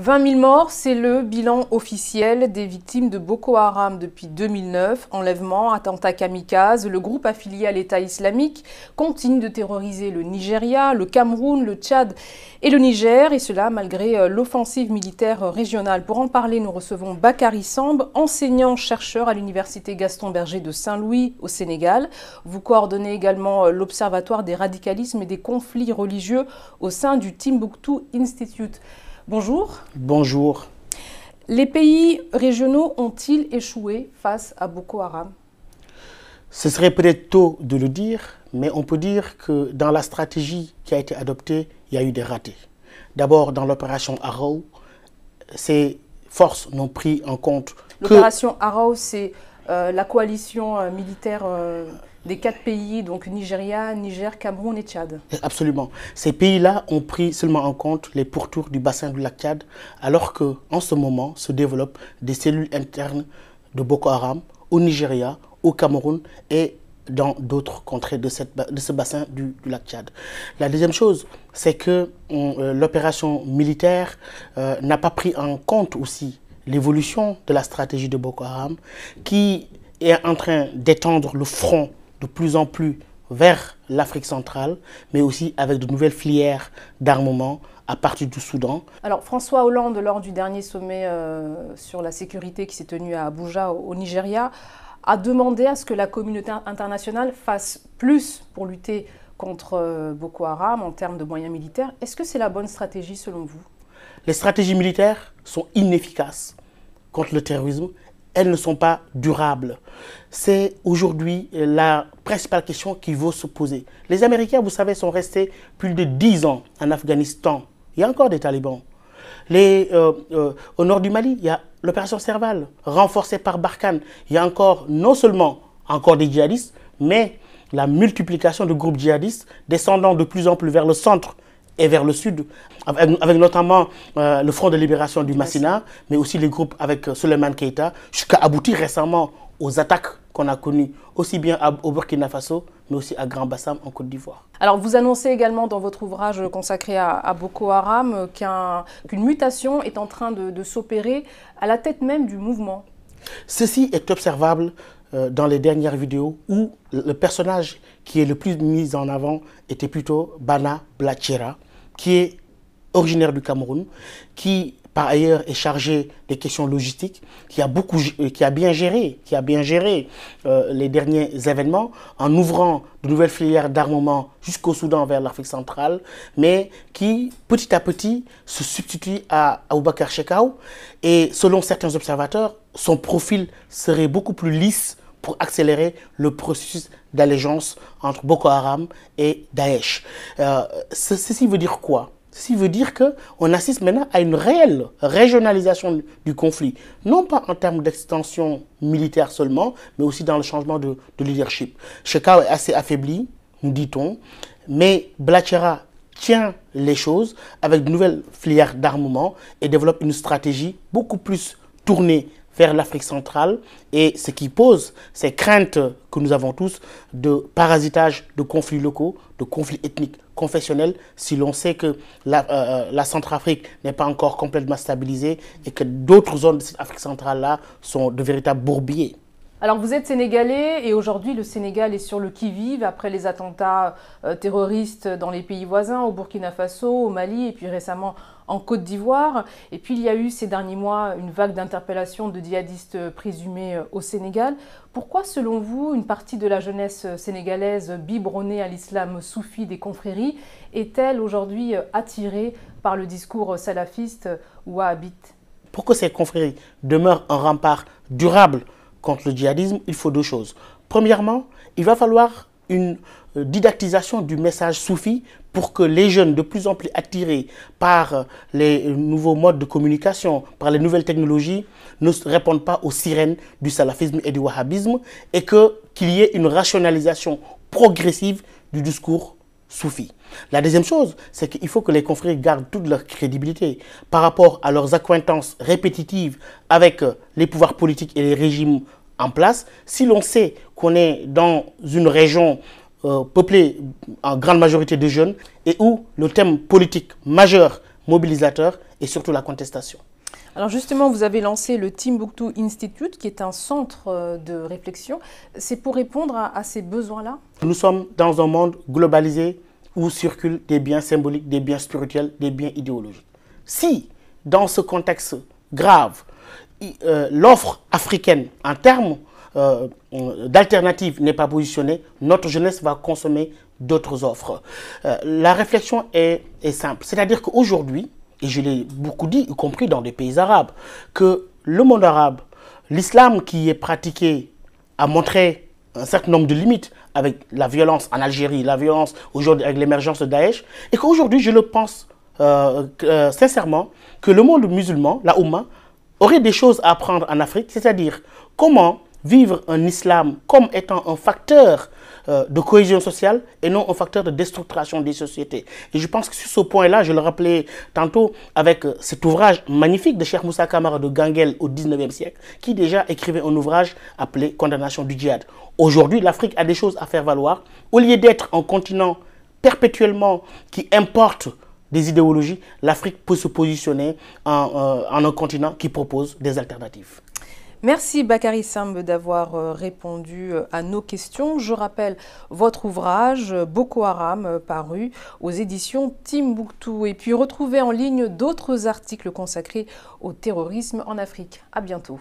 20 000 morts, c'est le bilan officiel des victimes de Boko Haram depuis 2009. Enlèvements, attentats kamikazes, le groupe affilié à l'État islamique continue de terroriser le Nigeria, le Cameroun, le Tchad et le Niger, et cela malgré l'offensive militaire régionale. Pour en parler, nous recevons Bakary Samb, enseignant-chercheur à l'université Gaston Berger de Saint-Louis au Sénégal. Vous coordonnez également l'Observatoire des radicalismes et des conflits religieux au sein du Timbuktu Institute. Bonjour. Bonjour. Les pays régionaux ont-ils échoué face à Boko Haram? Ce serait peut-être tôt de le dire, mais on peut dire que dans la stratégie qui a été adoptée, il y a eu des ratés. D'abord, dans l'opération Arrow, ces forces n'ont pris en compte que... L'opération Arrow, c'est la coalition militaire des 4 pays, donc Nigeria, Niger, Cameroun et Tchad. Absolument. Ces pays-là ont pris seulement en compte les pourtours du bassin du lac Tchad, alors qu'en ce moment se développent des cellules internes de Boko Haram au Nigeria, au Cameroun et dans d'autres contrées de ce bassin du lac Tchad. La deuxième chose, c'est que l'opération militaire n'a pas pris en compte aussi l'évolution de la stratégie de Boko Haram, qui est en train d'étendre le front de plus en plus vers l'Afrique centrale, mais aussi avec de nouvelles filières d'armement à partir du Soudan. Alors François Hollande, lors du dernier sommet sur la sécurité qui s'est tenu à Abuja, au Nigeria, a demandé à ce que la communauté internationale fasse plus pour lutter contre Boko Haram en termes de moyens militaires. Est-ce que c'est la bonne stratégie selon vous? Les stratégies militaires sont inefficaces contre le terrorisme. Elles ne sont pas durables. C'est aujourd'hui la principale question qu'il faut se poser. Les Américains, vous savez, sont restés plus de 10 ans en Afghanistan. Il y a encore des talibans. Au nord du Mali, il y a l'opération Serval, renforcée par Barkhane. Il y a encore, non seulement encore des djihadistes, mais la multiplication de groupes djihadistes descendant de plus en plus vers le centre et vers le sud, avec notamment le Front de libération du Massina, mais aussi les groupes avec Souleymane Keïta, jusqu'à aboutir récemment aux attaques qu'on a connues, aussi bien au Burkina Faso, mais aussi à Grand Bassam en Côte d'Ivoire. Alors vous annoncez également dans votre ouvrage consacré à Boko Haram qu'une mutation est en train de s'opérer à la tête même du mouvement. Ceci est observable dans les dernières vidéos où le personnage qui est le plus mis en avant était plutôt Bana Blachera, qui est originaire du Cameroun, qui par ailleurs est chargé des questions logistiques, qui a bien géré les derniers événements en ouvrant de nouvelles filières d'armement jusqu'au Soudan vers l'Afrique centrale, mais qui petit à petit se substitue à Abubakar Shekau, et selon certains observateurs, son profil serait beaucoup plus lisse pour accélérer le processus d'allégeance entre Boko Haram et Daesh. Ceci veut dire quoi? Ceci veut dire qu'on assiste maintenant à une réelle régionalisation du conflit, non pas en termes d'extension militaire seulement, mais aussi dans le changement de leadership. Shekau est assez affaibli, nous dit-on, mais Blachera tient les choses avec de nouvelles filières d'armement et développe une stratégie beaucoup plus tournée vers l'Afrique centrale, et ce qui pose ces craintes que nous avons tous de parasitage de conflits locaux, de conflits ethniques, confessionnels, si l'on sait que la Centrafrique n'est pas encore complètement stabilisée et que d'autres zones de cette Afrique centrale-là sont de véritables bourbiers. Alors vous êtes sénégalais et aujourd'hui le Sénégal est sur le qui-vive après les attentats terroristes dans les pays voisins, au Burkina Faso, au Mali et puis récemment en Côte d'Ivoire. Et puis il y a eu ces derniers mois une vague d'interpellations de djihadistes présumés au Sénégal. Pourquoi selon vous une partie de la jeunesse sénégalaise biberonnée à l'islam soufi des confréries est-elle aujourd'hui attirée par le discours salafiste ou wahhabite? Pour que ces confréries demeurent un rempart durable contre le djihadisme, il faut deux choses. Premièrement, il va falloir une didactisation du message soufi pour que les jeunes, de plus en plus attirés par les nouveaux modes de communication, par les nouvelles technologies, ne répondent pas aux sirènes du salafisme et du wahhabisme, et qu'il y ait une rationalisation progressive du discours soufi. La deuxième chose, c'est qu'il faut que les confrères gardent toute leur crédibilité par rapport à leurs accointances répétitives avec les pouvoirs politiques et les régimes en place. Si l'on sait qu'on est dans une région peuplée en grande majorité de jeunes et où le thème politique majeur mobilisateur et surtout la contestation. Alors justement, vous avez lancé le Timbuktu Institute, qui est un centre de réflexion. C'est pour répondre à ces besoins-là? Nous sommes dans un monde globalisé où circulent des biens symboliques, des biens spirituels, des biens idéologiques. Si, dans ce contexte grave, l'offre africaine en termes d'alternatives n'est pas positionnée, notre jeunesse va consommer d'autres offres. La réflexion est simple, c'est-à-dire qu'aujourd'hui, et je l'ai beaucoup dit, y compris dans des pays arabes, que le monde arabe, l'islam qui est pratiqué a montré un certain nombre de limites avec la violence en Algérie, la violence aujourd'hui avec l'émergence de Daesh, et qu'aujourd'hui, je le pense sincèrement, que le monde musulman, la Oumma, aurait des choses à apprendre en Afrique, c'est-à-dire comment vivre un islam comme étant un facteur de cohésion sociale et non un facteur de déstructuration des sociétés. Et je pense que sur ce point-là, je le rappelais tantôt avec cet ouvrage magnifique de Cheikh Moussa Kamara de Ganguel au 19e siècle, qui déjà écrivait un ouvrage appelé Condamnation du djihad. Aujourd'hui, l'Afrique a des choses à faire valoir. Au lieu d'être un continent perpétuellement qui importe des idéologies, l'Afrique peut se positionner en un continent qui propose des alternatives. Merci Bakary Samb d'avoir répondu à nos questions. Je rappelle votre ouvrage Boko Haram paru aux éditions Timbuktu. Et puis retrouvez en ligne d'autres articles consacrés au terrorisme en Afrique. À bientôt.